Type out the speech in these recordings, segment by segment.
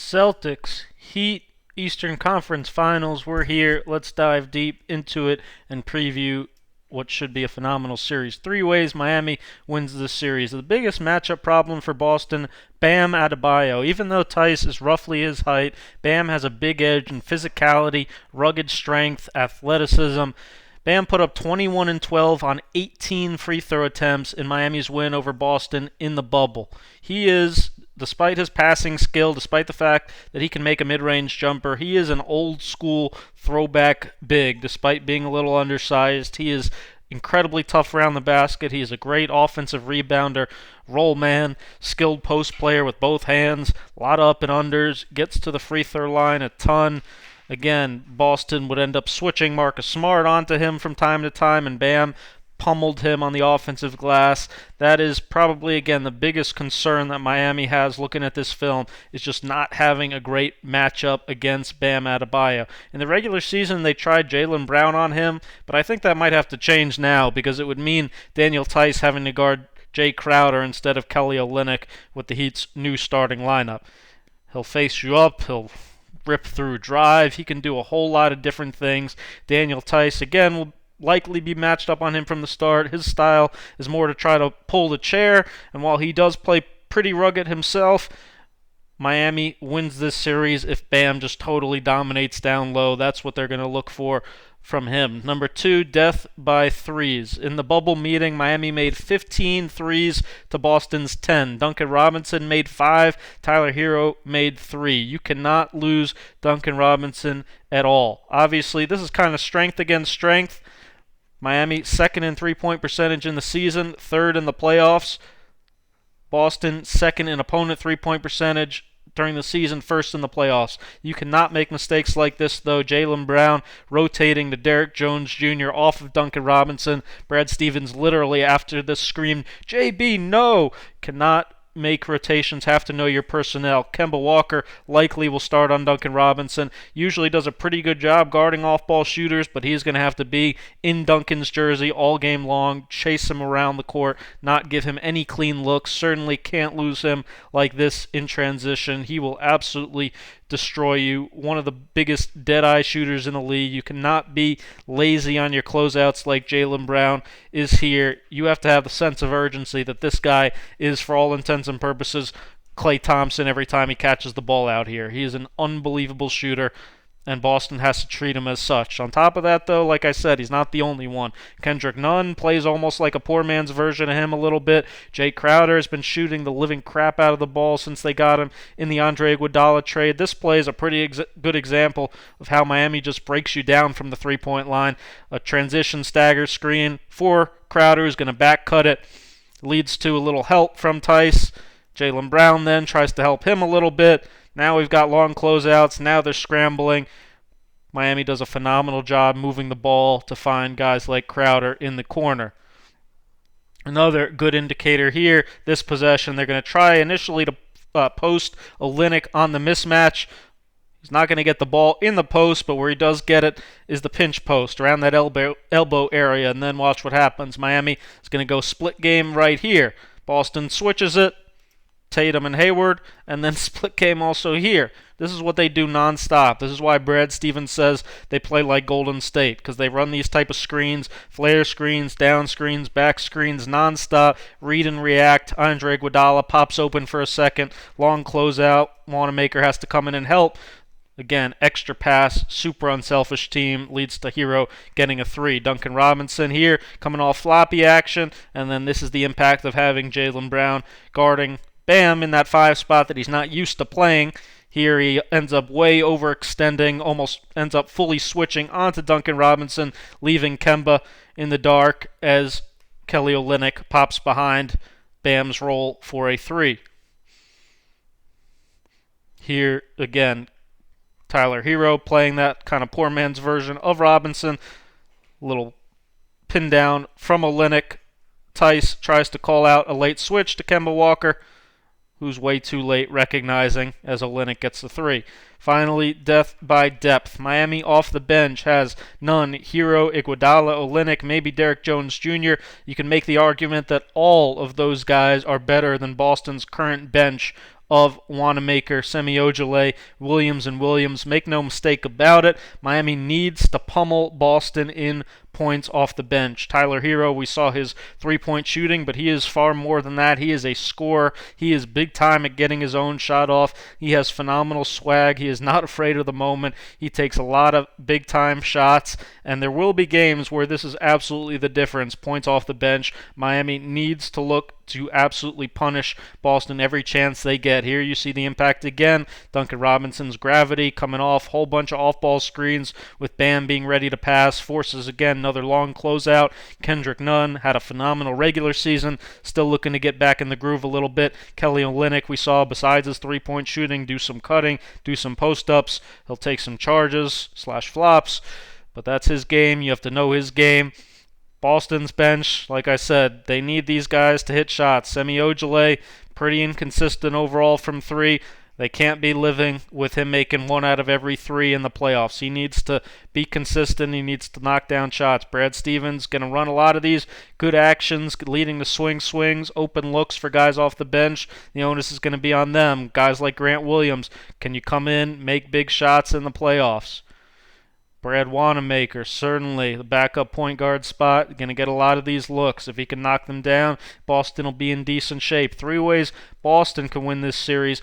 Celtics, Heat, Eastern Conference Finals. We're here. Let's dive deep into it and preview what should be a phenomenal series. Three ways Miami wins this series. The biggest matchup problem for Boston, Bam Adebayo. Even though Tice is roughly his height, Bam has a big edge in physicality, rugged strength, athleticism. Bam put up 21 and 12 on 18 free throw attempts in Miami's win over Boston in the bubble. He is, despite his passing skill, despite the fact that he can make a mid-range jumper, he is an old-school throwback big. Despite being a little undersized, he is incredibly tough around the basket. He is a great offensive rebounder, roll man, skilled post player with both hands, a lot of up and unders, gets to the free throw line a ton. Again, Boston would end up switching Marcus Smart onto him from time to time, and Bam pummeled him on the offensive glass. That is probably, again, the biggest concern that Miami has looking at this film, is just not having a great matchup against Bam Adebayo. In the regular season, they tried Jaylen Brown on him, but I think that might have to change now because it would mean Daniel Tice having to guard Jay Crowder instead of Kelly Olynyk with the Heat's new starting lineup. He'll face you up, he'll rip through drive, he can do a whole lot of different things. Daniel Tice, again, will likely be matched up on him from the start. His style is more to try to pull the chair, and while he does play pretty rugged himself, Miami wins this series if Bam just totally dominates down low. That's what they're going to look for from him. Number two, death by threes. In the bubble meeting, Miami made 15 threes to Boston's 10. Duncan Robinson made 5. Tyler Hero made 3. You cannot lose Duncan Robinson at all. Obviously, this is kind of strength against strength. Miami, second in three-point percentage in the season, third in the playoffs. Boston, second in opponent three-point percentage during the season, first in the playoffs. You cannot make mistakes like this, though. Jaylen Brown rotating to Derrick Jones Jr. off of Duncan Robinson. Brad Stevens literally after this screamed, "JB, no!" Cannot make rotations, have to know your personnel. Kemba Walker likely will start on Duncan Robinson. Usually does a pretty good job guarding off-ball shooters, but he's going to have to be in Duncan's jersey all game long, chase him around the court, not give him any clean looks. Certainly can't lose him like this in transition. He will absolutely destroy you. One of the biggest dead-eye shooters in the league. You cannot be lazy on your closeouts like Jaylen Brown is here. You have to have the sense of urgency that this guy is, for all intents and purposes, Klay Thompson every time he catches the ball out here. He is an unbelievable shooter, and Boston has to treat him as such. On top of that, though, like I said, he's not the only one. Kendrick Nunn plays almost like a poor man's version of him a little bit. Jay Crowder has been shooting the living crap out of the ball since they got him in the Andre Iguodala trade. This play is a pretty good example of how Miami just breaks you down from the three-point line. A transition stagger screen for Crowder, who's going to back cut it. Leads to a little help from Tice. Jaylen Brown then tries to help him a little bit. Now we've got long closeouts. Now they're scrambling. Miami does a phenomenal job moving the ball to find guys like Crowder in the corner. Another good indicator here, this possession, they're going to try initially to post Olynyk on the mismatch. He's not going to get the ball in the post, but where he does get it is the pinch post around that elbow area, and then watch what happens. Miami is going to go split game right here. Boston switches it. Tatum and Hayward, and then split game also here. This is what they do nonstop. This is why Brad Stevens says they play like Golden State, because they run these type of screens, flare screens, down screens, back screens, nonstop, read and react. Andre Iguodala pops open for a second, long closeout. Wanamaker has to come in and help. Again, extra pass, super unselfish team, leads to Hero getting a 3. Duncan Robinson here coming off floppy action, and then this is the impact of having Jaylen Brown guarding Bam in that 5 spot that he's not used to playing. Here he ends up way overextending, almost ends up fully switching onto Duncan Robinson, leaving Kemba in the dark as Kelly Olynyk pops behind Bam's roll for a 3. Here again, Tyler Hero playing that kind of poor man's version of Robinson. Little pin down from Olynyk. Tice tries to call out a late switch to Kemba Walker, who's way too late recognizing as Olynyk gets the 3. Finally, death by depth. Miami off the bench has Nunn, Hero, Iguodala, Olynyk, maybe Derrick Jones Jr. You can make the argument that all of those guys are better than Boston's current bench of Wanamaker, Semi-Ojeleye, Williams, and Williams. Make no mistake about it, Miami needs to pummel Boston in points off the bench. Tyler Hero, we saw his three-point shooting, but he is far more than that. He is a scorer. He is big time at getting his own shot off. He has phenomenal swag. He is not afraid of the moment. He takes a lot of big time shots, and there will be games where this is absolutely the difference. Points off the bench. Miami needs to look to absolutely punish Boston every chance they get. Here you see the impact again. Duncan Robinson's gravity coming off, whole bunch of off-ball screens with Bam being ready to pass, forces again another long closeout. Kendrick Nunn had a phenomenal regular season, still looking to get back in the groove a little bit. Kelly Olynyk, we saw, besides his three-point shooting, do some cutting, do some post-ups. He'll take some charges / flops, but that's his game. You have to know his game. Boston's bench, like I said, they need these guys to hit shots. Semi-Ojeleye, pretty inconsistent overall from three. They can't be living with him making 1 out of every 3 in the playoffs. He needs to be consistent. He needs to knock down shots. Brad Stevens going to run a lot of these good actions, leading to swings, open looks for guys off the bench. The onus is going to be on them. Guys like Grant Williams, can you come in, make big shots in the playoffs? Brad Wanamaker, certainly the backup point guard spot, going to get a lot of these looks. If he can knock them down, Boston will be in decent shape. 3 ways Boston can win this series.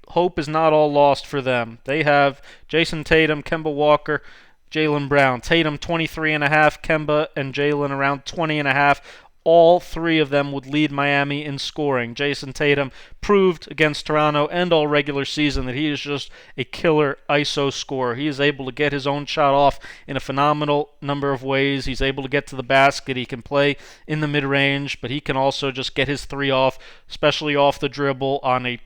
Hope is not all lost for them. They have Jason Tatum, Kemba Walker, Jaylen Brown. Tatum 23.5, Kemba and Jaylen around 20.5. All 3 of them would lead Miami in scoring. Jason Tatum proved against Toronto and all regular season that he is just a killer ISO scorer. He is able to get his own shot off in a phenomenal number of ways. He's able to get to the basket. He can play in the mid-range, but he can also just get his 3 off, especially off the dribble on a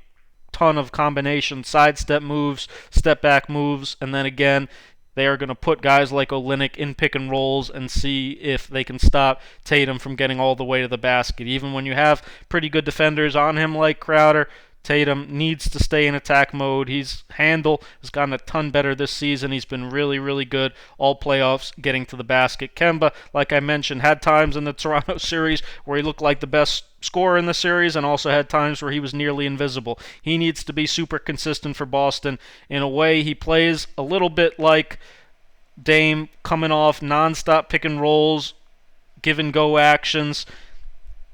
ton of combination sidestep moves, step back moves, and then again, they are going to put guys like Olynyk in pick and rolls and see if they can stop Tatum from getting all the way to the basket. Even when you have pretty good defenders on him like Crowder, Tatum needs to stay in attack mode. His handle has gotten a ton better this season. He's been really, really good all playoffs getting to the basket. Kemba, like I mentioned, had times in the Toronto series where he looked like the best scorer in the series and also had times where he was nearly invisible. He needs to be super consistent for Boston. In a way, he plays a little bit like Dame, coming off nonstop pick and rolls, give and go actions.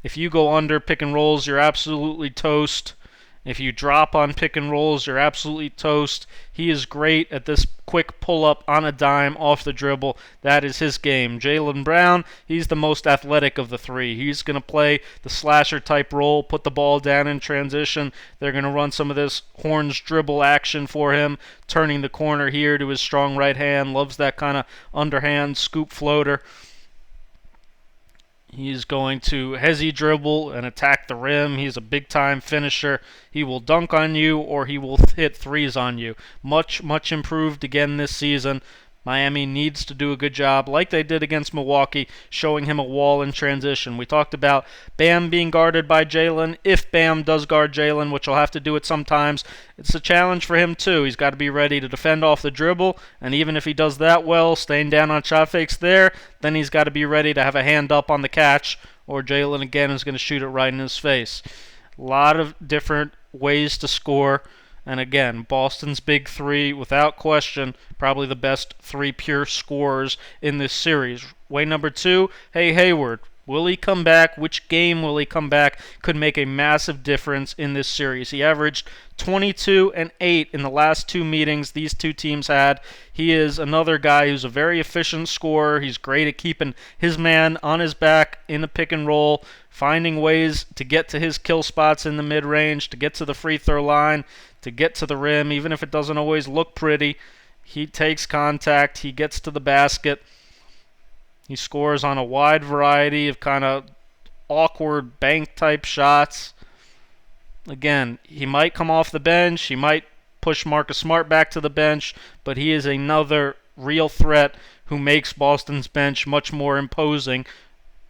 If you go under pick and rolls, you're absolutely toast. If you drop on pick and rolls, you're absolutely toast. He is great at this quick pull-up on a dime off the dribble. That is his game. Jaylen Brown, he's the most athletic of the 3. He's going to play the slasher-type role, put the ball down in transition. They're going to run some of this horns dribble action for him, turning the corner here to his strong right hand. Loves that kind of underhand scoop floater. He's going to hezzy dribble and attack the rim. He's a big-time finisher. He will dunk on you or he will hit threes on you. Much, much improved again this season. Miami needs to do a good job, like they did against Milwaukee, showing him a wall in transition. We talked about Bam being guarded by Jaylen. If Bam does guard Jaylen, which he'll have to do it sometimes, it's a challenge for him too. He's got to be ready to defend off the dribble, and even if he does that well, staying down on shot fakes there, then he's got to be ready to have a hand up on the catch, or Jaylen again is going to shoot it right in his face. A lot of different ways to score. And again, Boston's big 3, without question, probably the best 3 pure scorers in this series. Way number 2, Hayward. Will he come back? Which game will he come back? Could make a massive difference in this series. He averaged 22 and 8 in the last 2 meetings these 2 teams had. He is another guy who's a very efficient scorer. He's great at keeping his man on his back in the pick and roll, finding ways to get to his kill spots in the mid-range, to get to the free throw line, to get to the rim, even if it doesn't always look pretty. He takes contact. He gets to the basket. He scores on a wide variety of kind of awkward bank-type shots. Again, he might come off the bench. He might push Marcus Smart back to the bench, but he is another real threat who makes Boston's bench much more imposing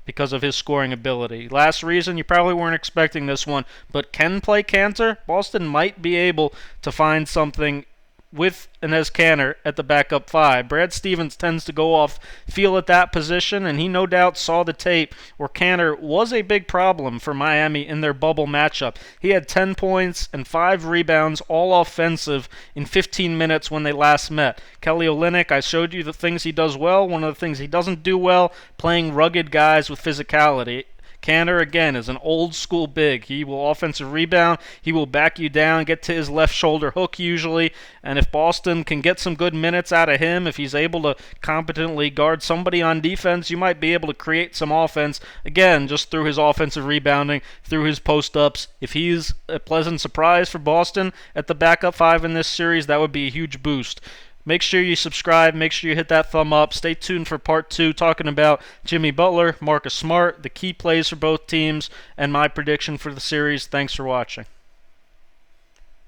because of his scoring ability. Last reason, you probably weren't expecting this one, but can play Cantor. Boston might be able to find something with Enes Kanter at the backup 5. Brad Stevens tends to go off feel at that position, and he no doubt saw the tape where Kanter was a big problem for Miami in their bubble matchup. He had 10 points and 5 rebounds, all offensive, in 15 minutes when they last met. Kelly Olynyk, I showed you the things he does well. One of the things he doesn't do well, playing rugged guys with physicality. Kanter, again, is an old-school big. He will offensive rebound. He will back you down, get to his left shoulder hook usually. And if Boston can get some good minutes out of him, if he's able to competently guard somebody on defense, you might be able to create some offense, again, just through his offensive rebounding, through his post-ups. If he's a pleasant surprise for Boston at the backup 5 in this series, that would be a huge boost. Make sure you subscribe. Make sure you hit that thumb up. Stay tuned for part 2, talking about Jimmy Butler, Marcus Smart, the key plays for both teams, and my prediction for the series. Thanks for watching.